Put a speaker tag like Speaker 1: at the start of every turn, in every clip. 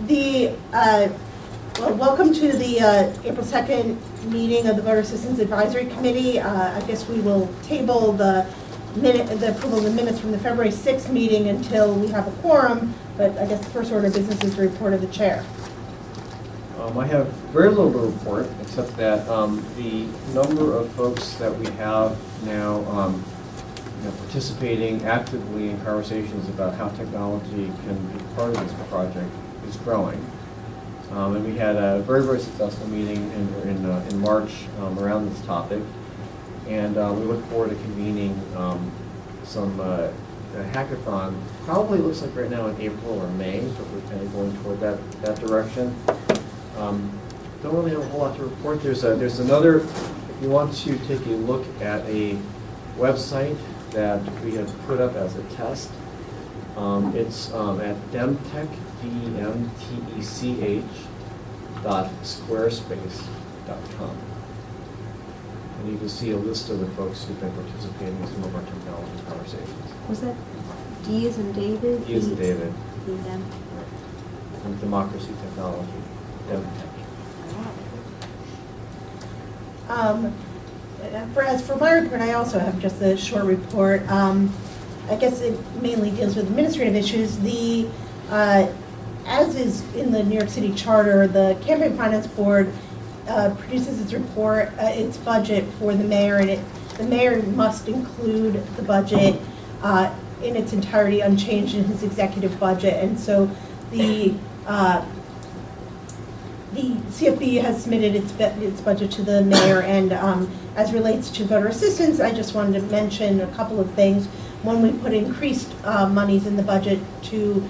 Speaker 1: Well, welcome to the April 2nd meeting of the Voter Assistance Advisory Committee. I guess we will table the approval of the minutes from the February 6th meeting until we have a quorum, but I guess the first order of business is the report of the chair.
Speaker 2: I have very little to report, except that the number of folks that we have now participating actively in conversations about how technology can be part of this project is growing. And we had a very, very successful meeting in March around this topic. And we look forward to convening some hackathon. Probably looks like right now in April or May, but we're kind of going toward that direction. Don't really have a whole lot to report. There's another, if you want to take a look at a website that we have put up as a test, it's at demtech, demtech.squarespace.com. And you can see a list of the folks who've been participating in some of our technology conversations.
Speaker 3: Was that D as in David?
Speaker 2: D as in David.
Speaker 3: D-M.
Speaker 2: And Democracy Technology, demtech.
Speaker 1: As for my report, I also have just a short report. I guess it mainly deals with administrative issues. As is in the New York City Charter, the Campaign Finance Board produces its report, its budget for the mayor, and the mayor must include the budget in its entirety unchanged in his executive budget. And so the CFB has submitted its budget to the mayor, and as relates to voter assistance, I just wanted to mention a couple of things. One, we put increased monies in the budget to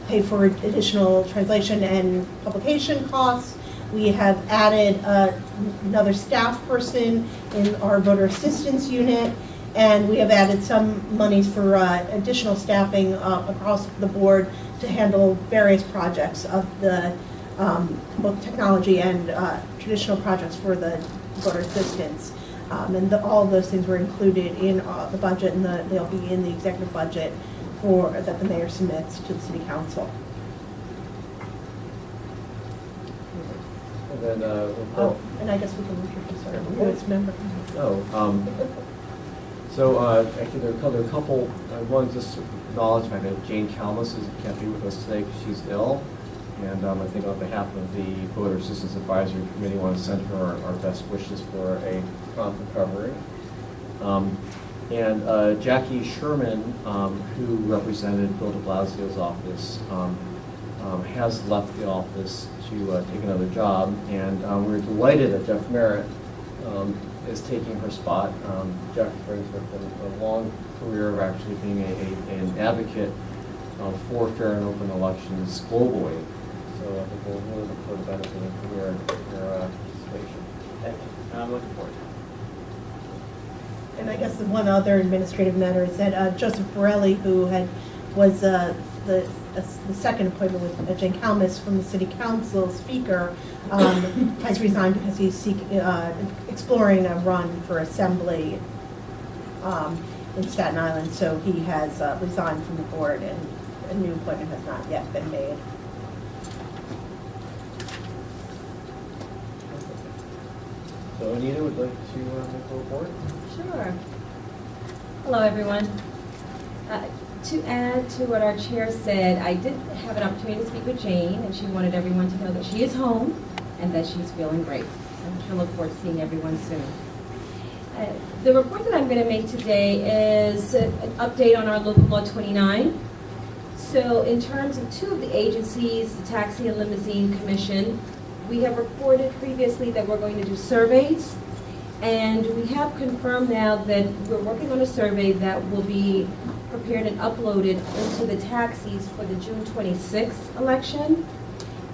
Speaker 1: pay for additional translation and publication costs. We have added another staff person in our voter assistance unit, and we have added some monies for additional staffing across the board to handle various projects of the both technology and traditional projects for the voter assistance. And all of those things were included in the budget, and they'll be in the executive budget that the mayor submits to the city council.
Speaker 2: And then,
Speaker 1: and I guess we can introduce our newest member.
Speaker 2: Actually there are a couple, one just acknowledge that Jane Kalmus can't be with us today because she's ill. And I think on behalf of the Voter Assistance Advisory Committee, I want to send her our best wishes for a prompt recovery. And Jackie Sherman, who represented Bill de Blasio's office, has left the office to take another job. And we're delighted that Jeff Merritt is taking her spot. Jeff brings with him a long career of actually being an advocate for fair and open elections globally. So I think we'll really look forward to benefiting from your participation. Thank you. I'm looking forward to it.
Speaker 1: And I guess the one other administrative matter is that Joseph Borelli, who was the second appointment with Jane Kalmus from the City Council Speaker, has resigned because he's exploring a run for assembly in Staten Island. So he has resigned from the board, and a new appointment has not yet been made.
Speaker 2: So Anita would like to make a report?
Speaker 3: Sure. Hello, everyone. To add to what our chair said, I did have an opportunity to speak with Jane, and she wanted everyone to know that she is home and that she's feeling great. So she'll look forward to seeing everyone soon. The report that I'm going to make today is an update on our local law 29. So in terms of two of the agencies, the Taxi and Limousine Commission, we have reported previously that we're going to do surveys, and we have confirmed now that we're working on a survey that will be prepared and uploaded into the taxis for the June 26th election,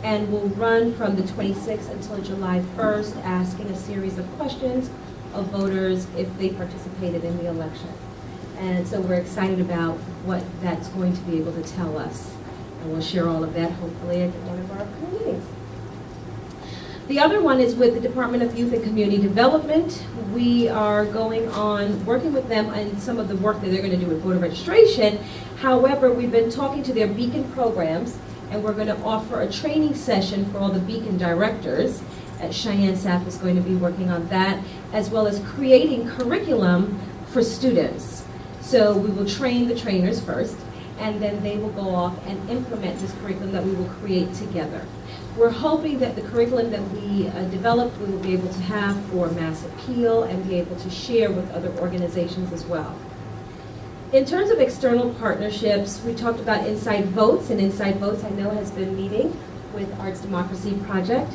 Speaker 3: and will run from the 26th until July 1st, asking a series of questions of voters if they participated in the election. And so we're excited about what that's going to be able to tell us. And we'll share all of that hopefully at one of our upcoming meetings. The other one is with the Department of Youth and Community Development. We are going on working with them on some of the work that they're going to do with voter registration. However, we've been talking to their beacon programs, and we're going to offer a training session for all the Beacon directors. Cheyenne Sapp is going to be working on that, as well as creating curriculum for students. So we will train the trainers first, and then they will go off and implement this curriculum that we will create together. We're hoping that the curriculum that we develop, we will be able to have for mass appeal and be able to share with other organizations as well. In terms of external partnerships, we talked about Inside Votes, and Inside Votes I know has been meeting with Arts Democracy Project.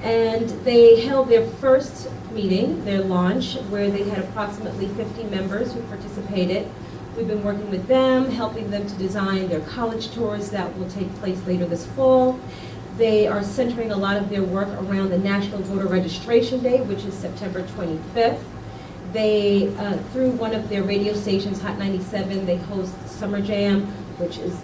Speaker 3: And they held their first meeting, their launch, where they had approximately 50 members who participated. We've been working with them, helping them to design their college tours that will take place later this fall. They are centering a lot of their work around the National Voter Registration Day, which is September 25th. They, through one of their radio stations, Hot 97, they host Summer Jam, which is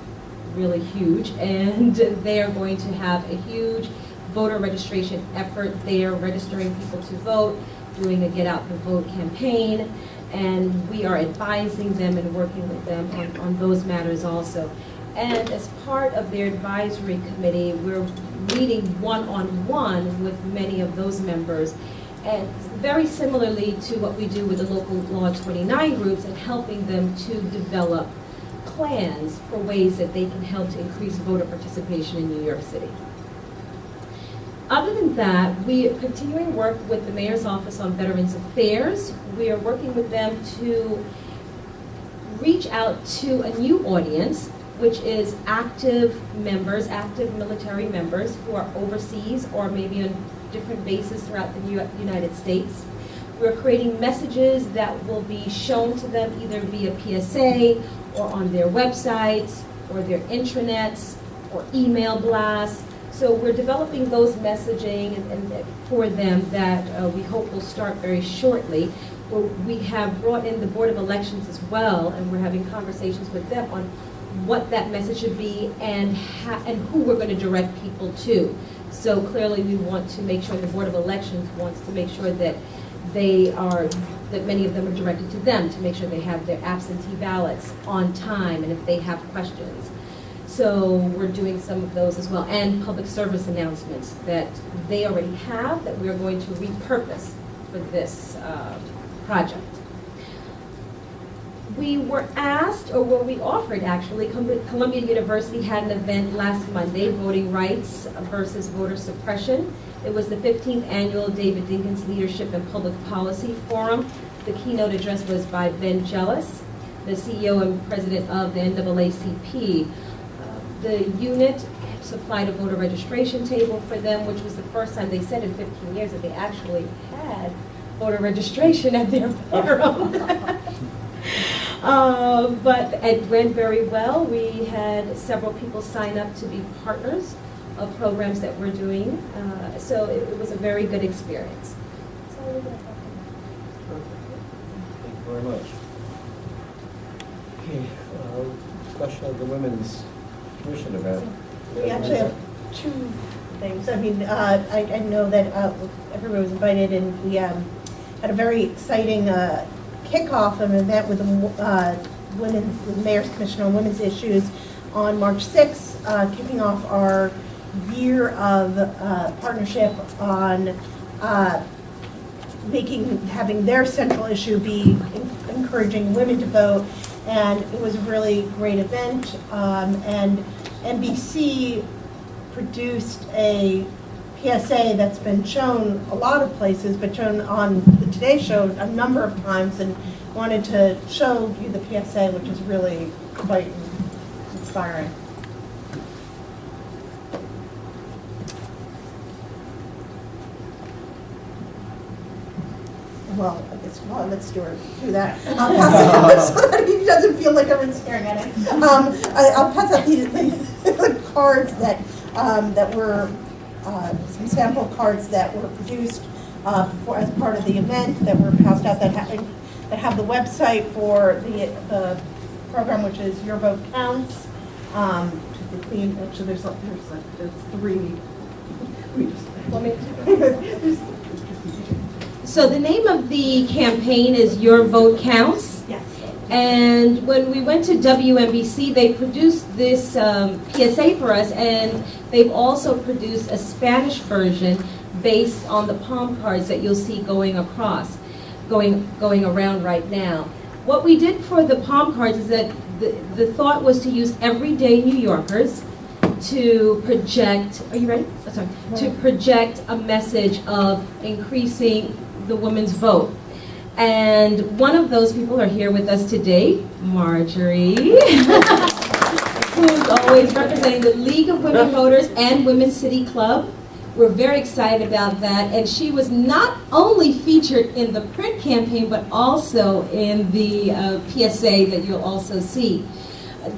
Speaker 3: really huge, and they are going to have a huge voter registration effort. They are registering people to vote, doing a Get Out the Vote campaign, and we are advising them and working with them on those matters also. And as part of their advisory committee, we're meeting one-on-one with many of those members, and very similarly to what we do with the local Law 29 groups, and helping them to develop plans for ways that they can help to increase voter participation in New York City. Other than that, we are continuing work with the Mayor's Office on Veterans Affairs. We are working with them to reach out to a new audience, which is active members, active military members who are overseas or maybe on different bases throughout the United States. We're creating messages that will be shown to them either via PSA or on their websites or their intranets or email blasts. So we're developing those messaging and for them that we hope will start very shortly. We have brought in the Board of Elections as well, and we're having conversations with them on what that message should be and who we're going to direct people to. So clearly we want to make sure the Board of Elections wants to make sure that that many of them are directed to them to make sure they have their absentee ballots on time and if they have questions. So we're doing some of those as well, and public service announcements that they already have that we're going to repurpose for this project. We were asked, or were we offered actually, Columbia University had an event last Monday, Voting Rights versus Voter Suppression. It was the 15th annual David Dinkins Leadership and Public Policy Forum. The keynote address was by Ben Jealous, the CEO and president of the NAACP. The unit supplied a voter registration table for them, which was the first time they said in 15 years that they actually had voter registration at their forum. But it went very well. We had several people sign up to be partners of programs that we're doing. So it was a very good experience.
Speaker 2: Thank you very much. Okay, discussion of the Women's Commission event.
Speaker 1: We actually have two things. I mean, I know that everyone was invited, and we had a very exciting kickoff of an event with the Mayor's Commission on Women's Issues on March 6th, kicking off our year of partnership on having their central issue be encouraging women to vote. And it was a really great event, and NBC produced a PSA that's been shown a lot of places, but shown on the Today Show a number of times, and wanted to show you the PSA, which is really quite inspiring. Well, I guess, well, let's do that. I'll pass it so that he doesn't feel like everyone's staring at him. I'll pass out the cards that were some sample cards that were produced as part of the event that were passed out that have the website for the program, which is Your Vote Counts. Actually, there's three.
Speaker 3: So the name of the campaign is Your Vote Counts.
Speaker 1: Yes.
Speaker 3: And when we went to WNBC, they produced this PSA for us, and they've also produced a Spanish version based on the palm cards that you'll see going around right now. What we did for the palm cards is that the thought was to use everyday New Yorkers to project, are you ready? Oh, sorry. To project a message of increasing the women's vote. And one of those people are here with us today, Marjorie, who's always representing the League of Women Voters and Women's City Club. We're very excited about that. And she was not only featured in the print campaign, but also in the PSA that you'll also see.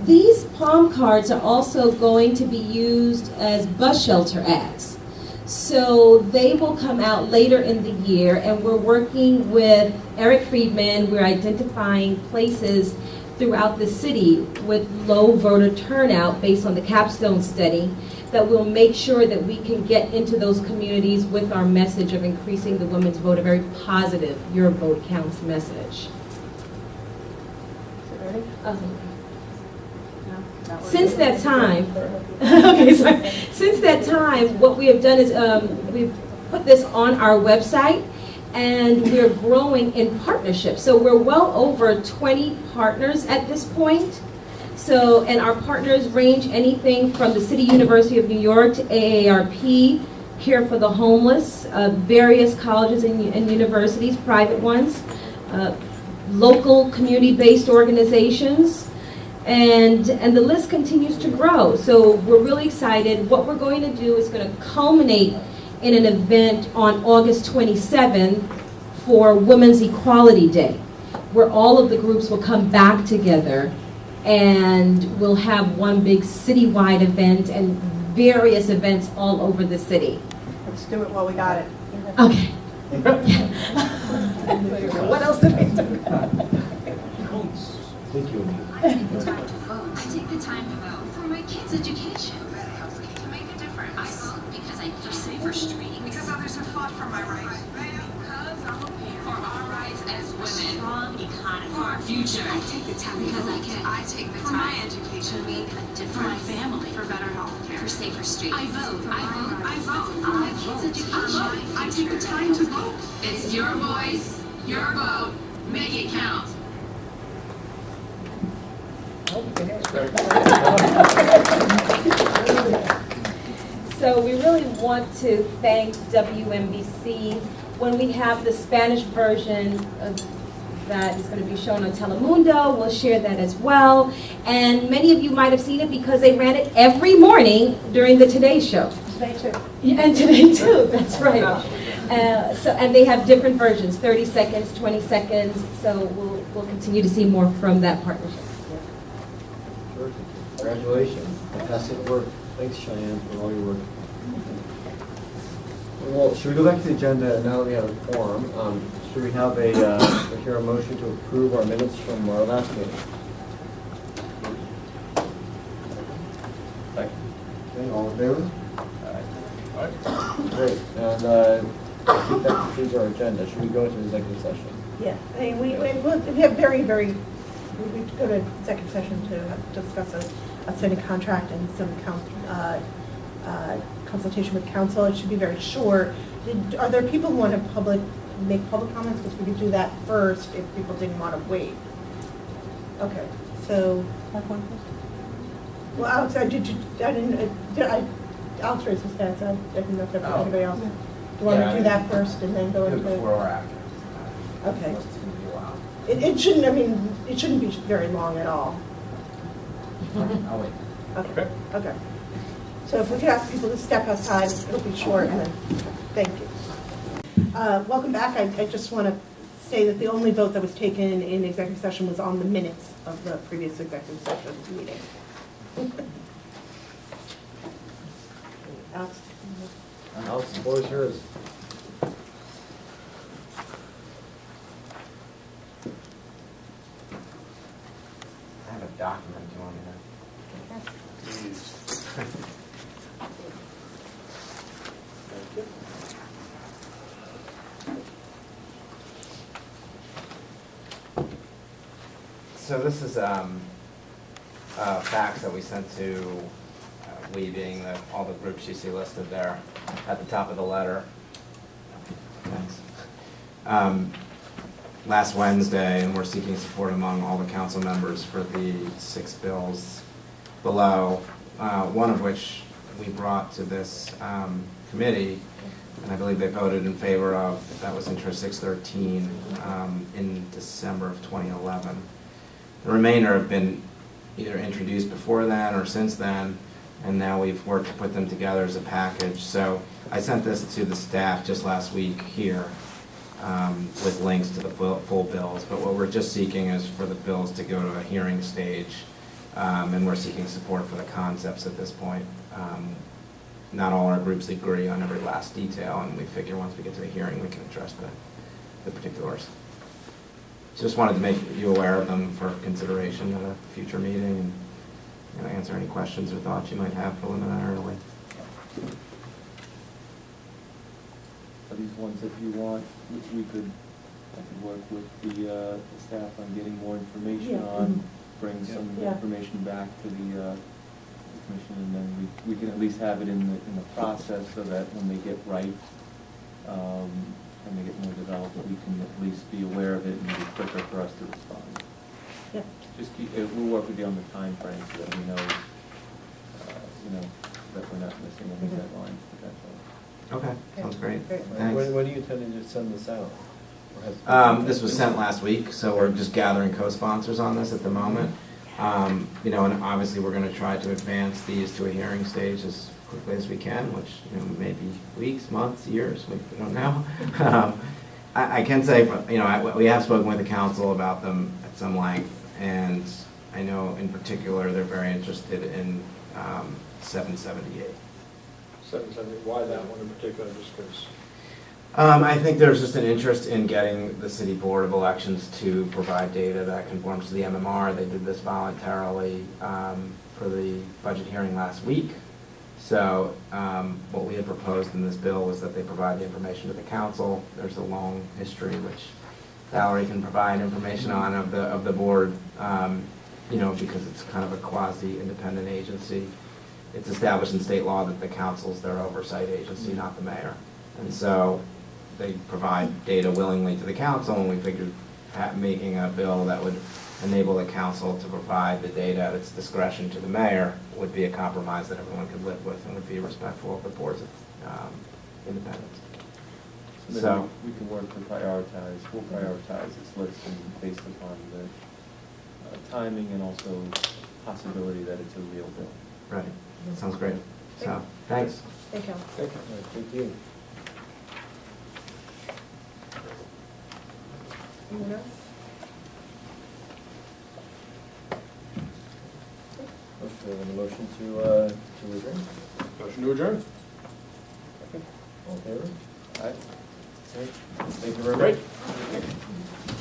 Speaker 3: These palm cards are also going to be used as bus shelter ads. So they will come out later in the year, and we're working with Eric Friedman. We're identifying places throughout the city with low voter turnout based on the capstone study that will make sure that we can get into those communities with our message of increasing the women's vote, a very positive your vote counts message. Since that time, since that time, what we have done is we've put this on our website, and we're growing in partnerships. So we're well over 20 partners at this point. So, and our partners range anything from the City University of New York to AARP, Care for the Homeless, various colleges and universities, private ones, local community-based organizations. And the list continues to grow. So we're really excited. What we're going to do is going to culminate in an event on August 27th for Women's Equality Day, where all of the groups will come back together, and we'll have one big citywide event and various events all over the city.
Speaker 4: Let's do it while we got it.
Speaker 3: Okay.
Speaker 4: What else did we do?
Speaker 2: Thank you.
Speaker 5: I take the time to vote. I take the time to vote for my kids' education. That helps me to make a difference. I vote because I feel safer streets. Because others have fought for my rights. Because I'm a parent. For our rights as women. Strong economy. For our future. I take the time because I can. I take the time for my education. To make a difference. For my family. For better health care. For safer streets. I vote. I vote. I vote. For my kids' education. I take the time to vote. It's your voice, your vote. Make it count.
Speaker 3: So we really want to thank WNBC. When we have the Spanish version of that is going to be shown on Telemundo, we'll share that as well. And many of you might have seen it because they ran it every morning during the Today Show.
Speaker 4: Today too.
Speaker 3: Yeah, and today too, that's right. And they have different versions, 30 seconds, 20 seconds. So we'll continue to see more from that partnership.
Speaker 2: Congratulations. Fantastic work. Thanks, Cheyenne, for all your work. Well, should we go back to the agenda now that we have a quorum? Should we have hear a motion to approve our minutes from our last meeting? Second. Okay, all in favor? Aye. Great. And I think that concludes our agenda. Should we go into executive session?
Speaker 1: Yeah, I mean, we have we go to executive session to discuss a city contract and some consultation with council. It should be very short. Are there people who want to make public comments? Because we could do that first if people didn't want to wait. Okay, so. Well, Alex, Alex raised his hand, so I didn't know if there was anybody else. Do you want to do that first and then go into?
Speaker 6: Before or after.
Speaker 1: Okay.
Speaker 6: It's going to be a while.
Speaker 1: It shouldn't be very long at all.
Speaker 6: I'll wait.
Speaker 1: Okay. Okay. So if we could ask people to step outside, it'll be short, and then, thank you. Welcome back. I just want to say that the only vote that was taken in executive session was on the minutes of the previous executive session meeting. Alex?
Speaker 2: Alex, the floor is yours.
Speaker 6: I have a document. Do you want me to? Please. So this is a fax that we sent to we being all the groups you see listed there at the top of the letter. Thanks. Last Wednesday, and we're seeking support among all the council members for the 6 bills below, one of which we brought to this committee, and I believe they voted in favor of, that was Intro 613 in December of 2011. The remainder have been either introduced before then or since then, and now we've worked to put them together as a package. So I sent this to the staff just last week here with links to the full bills, but what we're just seeking is for the bills to go to a hearing stage, and we're seeking support for the concepts at this point. Not all our groups agree on every last detail, and we figure once we get to the hearing, we can address the particulars. Just wanted to make you aware of them for consideration at a future meeting, and answer any questions or thoughts you might have preliminarily.
Speaker 7: Are these ones that you want, I could work with the staff on getting more information
Speaker 1: Yeah.
Speaker 7: on, bring some
Speaker 1: Yeah.
Speaker 7: information back to the commission, and then we can at least have it in the process so that when they get ripe, and they get more developed, we can at least be aware of it and be quicker for us to respond.
Speaker 1: Yeah.
Speaker 7: Just we'll work with you on the time frame so that we know, that we're not missing any
Speaker 1: Mhm.
Speaker 7: deadlines potentially.
Speaker 6: Okay, sounds great.
Speaker 1: Great.
Speaker 6: Thanks.
Speaker 2: When do you intend to send this out? Or has-
Speaker 6: This was sent last week, so we're just gathering co-sponsors on this at the moment. And obviously, we're going to try to advance these to a hearing stage as quickly as we can, which, may be weeks, months, years, we don't know. I can say, we have spoken with the council about them at some length, and I know in particular, they're very interested in 778.
Speaker 8: 770, why that one in particular, just because?
Speaker 6: I think there's just an interest in getting the City Board of Elections to provide data that conforms to the MMR. They did this voluntarily for the budget hearing last week. So what we had proposed in this bill was that they provide the information to the council. There's a long history, which Valerie can provide information on, of the board, because it's kind of a quasi-independent agency. It's established in state law that the council's their oversight agency, not the mayor. And so they provide data willingly to the council, and we figured making a bill that would enable the council to provide the data at its discretion to the mayor would be a compromise that everyone could live with and would be respectful of the board's independence.
Speaker 7: So
Speaker 6: So-
Speaker 7: then we can work to prioritize, we'll prioritize this list and based upon the timing and also possibility that it's a real bill.
Speaker 6: Right, sounds great. So, thanks.
Speaker 1: Thank you.
Speaker 2: Thank you. All right, thank you.
Speaker 1: Anyone else?
Speaker 2: Motion, a motion to adjourn?
Speaker 8: Motion to adjourn?
Speaker 2: Second. All in favor?
Speaker 7: All right.
Speaker 2: Okay. Thank you very much.